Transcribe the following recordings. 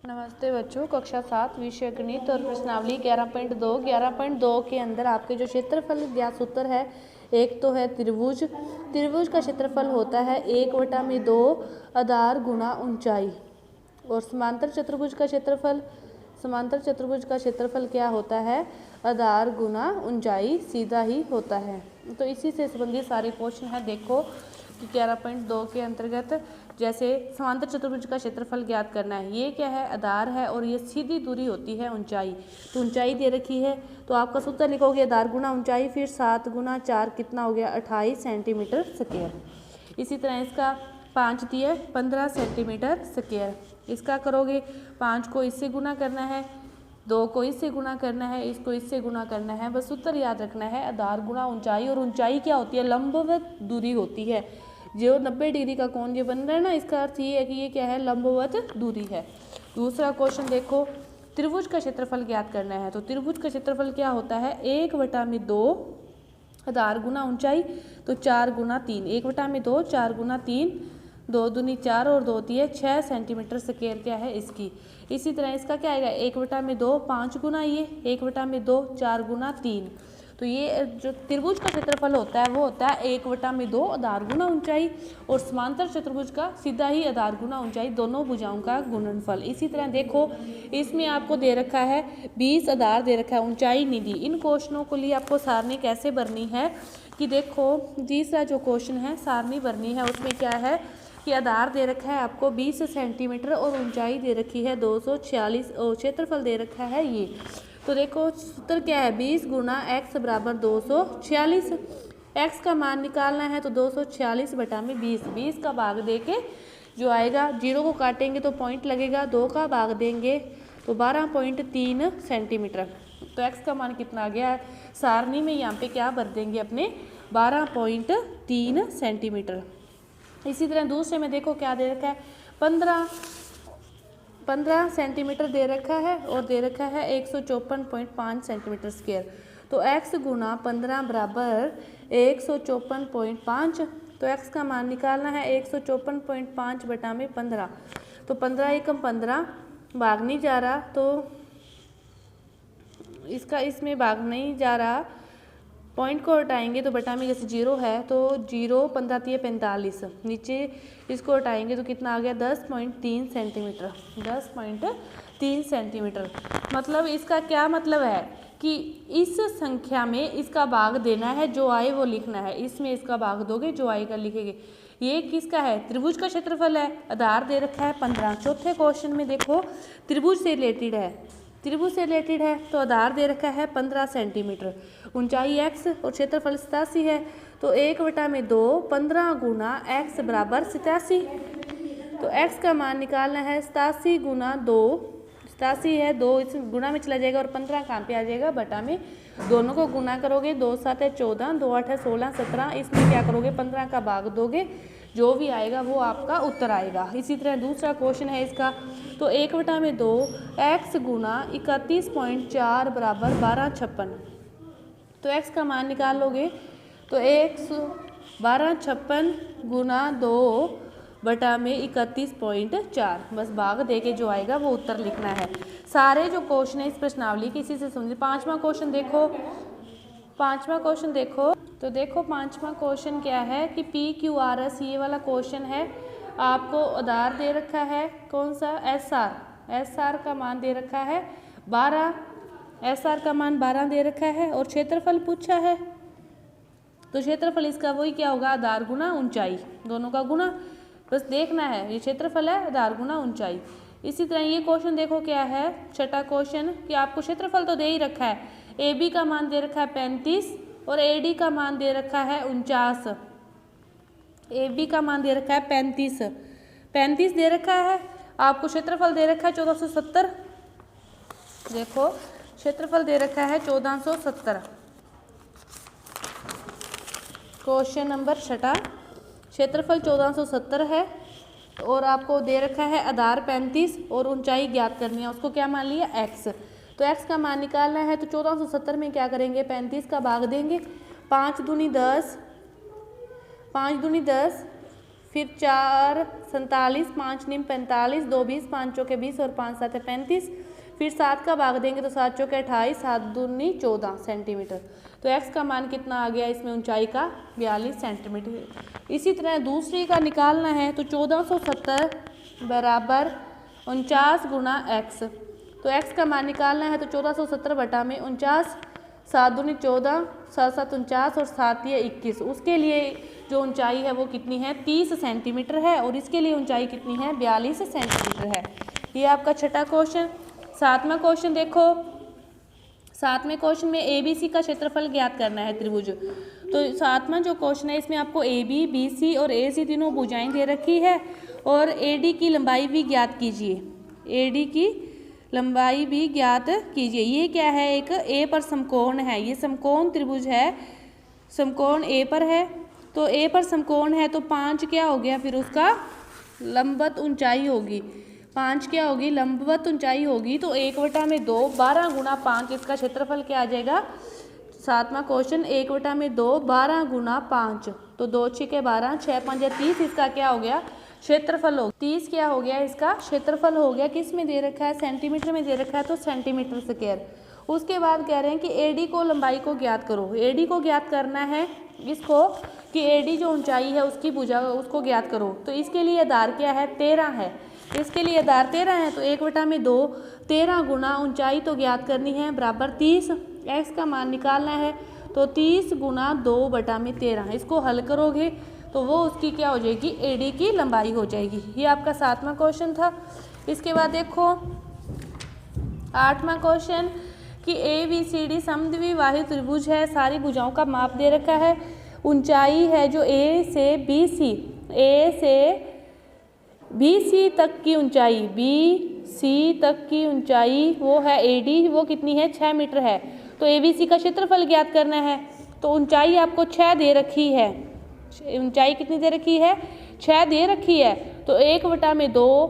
नमस्ते बच्चों, कक्षा 7 विषय गणित और प्रश्नावली 11.2 के अंदर आपके जो क्षेत्रफल ज्ञात सूत्र है, एक तो है त्रिभुज। त्रिभुज का क्षेत्रफल होता है 1/2 आधार गुणा ऊंचाई। और समांतर चतुर्भुज का क्षेत्रफल क्या होता है? आधार गुणा ऊंचाई, सीधा ही होता है। तो इसी से संबंधित सारे क्वेश्चन है। देखो कि 11.2 के अंतर्गत जैसे समांतर चतुर्भुज का क्षेत्रफल ज्ञात करना है। ये क्या है? आधार है और ये सीधी दूरी होती है ऊंचाई। तो ऊंचाई दे रखी है तो आपका सूत्र लिखोगे आधार गुणा ऊंचाई, फिर 7 गुणा 4 कितना हो गया? 28 सेंटीमीटर स्क्वायर। इसी तरह इसका 5 दिया 15 सेंटीमीटर स्क्वायर। इसका करोगे 5 को इससे गुना करना है, 2 को इससे गुना करना है, इसको इससे गुना करना है। बस सूत्र याद रखना है, आधार गुणा ऊंचाई। और ऊंचाई क्या होती है? लंबवत दूरी होती है। जो 90 डिग्री का कोण ये बन रहा है ना, इसका अर्थ ये है कि ये क्या है? लंबवत दूरी है। दूसरा क्वेश्चन देखो, त्रिभुज का क्षेत्रफल ज्ञात करना है। तो त्रिभुज का क्षेत्रफल क्या होता है? 1/2 आधार गुना ऊंचाई, तो 4 गुना 3। 1/2 4 गुना 3, 2 दूनी 4 और 2 दिए 6 सेंटीमीटर स्क्वायर क्या है इसकी। इसी तरह इसका क्या आएगा? 1/2 5 गुना ये 1/2 4 गुना 3। तो ये जो त्रिभुज का क्षेत्रफल होता है वो होता है 1/2 आधार गुना ऊंचाई। और समांतर चतुर्भुज का सीधा ही आधार गुना ऊंचाई, दोनों भुजाओं का गुणनफल। इसी तरह देखो इसमें आपको दे रखा है 20 आधार दे रखा है, ऊंचाई नहीं दी। इन क्वेश्चनों के लिए आपको सारणी कैसे भरनी है कि देखो तीसरा जो क्वेश्चन है सारणी भरनी है। उसमें क्या है कि आधार दे रखा है आपको 20 सेंटीमीटर और ऊंचाई दे रखी है 246 और क्षेत्रफल दे रखा है ये। तो देखो सूत्र क्या है? 20 गुना x बराबर 246। x का मान निकालना है तो 246 बटा में 20। 20 का भाग दे के जो आएगा, 0 को काटेंगे तो पॉइंट लगेगा, 2 का भाग देंगे तो 12.3 सेंटीमीटर। तो x का मान कितना आ गया? सारणी में यहाँ पे क्या भर देंगे अपने? 12.3 सेंटीमीटर। इसी तरह दूसरे में देखो क्या दे रखा है? 15 सेंटीमीटर दे रखा है और दे रखा है 154.5 सेंटीमीटर स्क्वायर। तो x गुना 15 बराबर 154.5। तो x का मान निकालना है 154.5 बटा में 15। तो 15 एकम 15 भाग नहीं जा रहा, तो इसका इसमें भाग नहीं जा रहा। पॉइंट को हटाएंगे तो बटा में जैसे 0 है तो 0 15 45, नीचे इसको हटाएंगे तो कितना आ गया? 10.3 सेंटीमीटर। 10.3 सेंटीमीटर। मतलब इसका क्या मतलब है कि इस संख्या में इसका भाग देना है, जो आए वो लिखना है। इसमें इसका भाग दोगे, जो आएगा लिखेंगे। ये किसका है? त्रिभुज का क्षेत्रफल है। आधार दे रखा है 15। चौथे क्वेश्चन में देखो त्रिभुज से रिलेटेड है। त्रिभुज से रिलेटेड है तो आधार दे रखा है 15 सेंटीमीटर, ऊंचाई x और क्षेत्रफल 87 है। तो 1/2 15 गुना x बराबर 87। तो x का मान निकालना है 87 गुना 2। 87 है, 2 इस गुना में चला जाएगा और 15 कहाँ पे आ जाएगा? बटा में। दोनों को गुना करोगे, 2 7 है 14, 2 8 है 16 17। इसमें क्या करोगे? 15 का भाग दोगे, जो भी आएगा वो आपका उत्तर आएगा। इसी तरह दूसरा क्वेश्चन है इसका। तो 1/2 x गुना 31.4 बराबर 1256। तो x का मान निकाल लोगे तो 1256 गुना 2 बटा में 31.4। बस भाग दे के जो आएगा वो उत्तर लिखना है। सारे जो क्वेश्चन है इस प्रश्नावली के इसी से समझिए। पांचवा क्वेश्चन देखो। तो देखो पांचवा क्वेश्चन क्या है कि PQRS ये वाला क्वेश्चन है। आपको आधार दे रखा है कौन सा? SR का मान दे रखा है 12। SR का मान 12 दे रखा है और क्षेत्रफल पूछा है। तो क्षेत्रफल इसका वही क्या होगा? आधार गुना ऊंचाई, दोनों का गुना। बस देखना है, ये क्षेत्रफल है, आधार गुना ऊंचाई। इसी तरह ये क्वेश्चन देखो क्या है, छठा क्वेश्चन कि आपको क्षेत्रफल तो दे ही रखा है। AB का मान दे रखा है 35 और AD का मान दे रखा है 49। AB का मान दे रखा है 35 दे रखा है। आपको क्षेत्रफल दे रखा है 1470। देखो क्षेत्रफल दे रखा है 1470। क्वेश्चन नंबर छठा, क्षेत्रफल 1470 है और आपको दे रखा है आधार 35 और ऊंचाई ज्ञात करनी है। उसको क्या मान लिया? x। तो x का मान निकालना है तो 1470 में क्या करेंगे? 35 का भाग देंगे, 5 दूनी 10, फिर 4 47, 5 निम 45, 2 20, 5 चौके 20 और 5 7 35। फिर 7 का भाग देंगे तो 7 चौके 28, 7 दूनी 14 सेंटीमीटर। तो x का मान कितना आ गया इसमें, ऊंचाई का 42 सेंटीमीटर। इसी तरह दूसरी का निकालना है तो 1470 बराबर 49 गुना x। तो x का मान निकालना है तो 1470 बटा में 49, 7 दूनी 14, 7 7 49 और 7 ये 21। उसके लिए जो ऊंचाई है वो कितनी है, 30 सेंटीमीटर है, और इसके लिए ऊंचाई कितनी है, 42 सेंटीमीटर है। ये आपका छठा क्वेश्चन। सातवां क्वेश्चन देखो, सातवें क्वेश्चन में ABC का क्षेत्रफल ज्ञात करना है त्रिभुज। तो सातवां जो क्वेश्चन है इसमें आपको AB, BC और AC तीनों भुजाएं दे रखी है, और AD की लंबाई भी ज्ञात कीजिए। AD की लंबाई भी ज्ञात कीजिए। ये क्या है, एक A पर समकोण है, ये समकोण त्रिभुज है, समकोण A पर है। तो A पर समकोण है तो 5 क्या हो गया, फिर उसका लंबवत ऊंचाई होगी, 5 क्या होगी, लंबवत ऊंचाई होगी। तो 1/2 12 गुना 5 इसका क्षेत्रफल क्या आ जाएगा। सातवां क्वेश्चन 1/2 12 गुना 5, तो 2 6 12, 6 5 30 इसका क्या हो गया, क्षेत्रफल हो 30 क्या हो गया, इसका क्षेत्रफल हो गया। किस में दे रखा है, सेंटीमीटर में दे रखा है, तो सेंटीमीटर स्क्वायर। उसके बाद कह रहे हैं कि AD को लंबाई को ज्ञात करो। AD को ज्ञात करना है इसको कि AD जो ऊंचाई है उसकी भुजा उसको ज्ञात करो। तो इसके लिए आधार क्या है, 13 है। इसके लिए आधार 13 है, तो 1/2 13 गुना ऊंचाई तो ज्ञात करनी है बराबर 30। x का मान निकालना है तो 30 गुना 2/13। इसको हल करोगे तो वो उसकी क्या हो जाएगी, AD की लंबाई हो जाएगी। ये आपका सातवां क्वेश्चन था। इसके बाद देखो आठवां क्वेश्चन कि ABCD समद्विबाहु त्रिभुज है, सारी भुजाओं का माप दे रखा है। ऊंचाई है जो A से BC तक की ऊंचाई, BC तक की ऊंचाई वो है AD, वो कितनी है, 6 मीटर है। तो ABC का क्षेत्रफल ज्ञात करना है। तो ऊंचाई आपको 6 दे रखी है, ऊंचाई कितनी दे रखी है, 6 दे रखी है। तो 1/2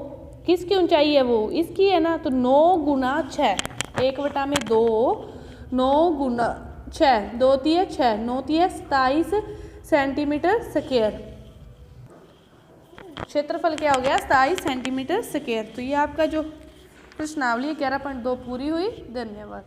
किसकी ऊंचाई है, वो इसकी है ना, तो 9 गुना 6, 1/2 9 गुना 6, 2 3 6, 9 3 27 सेंटीमीटर स्क्वायर। क्षेत्रफल क्या हो गया, 27 सेंटीमीटर स्क्वायर। तो ये आपका जो प्रश्नावली 11.2 पूरी हुई। धन्यवाद।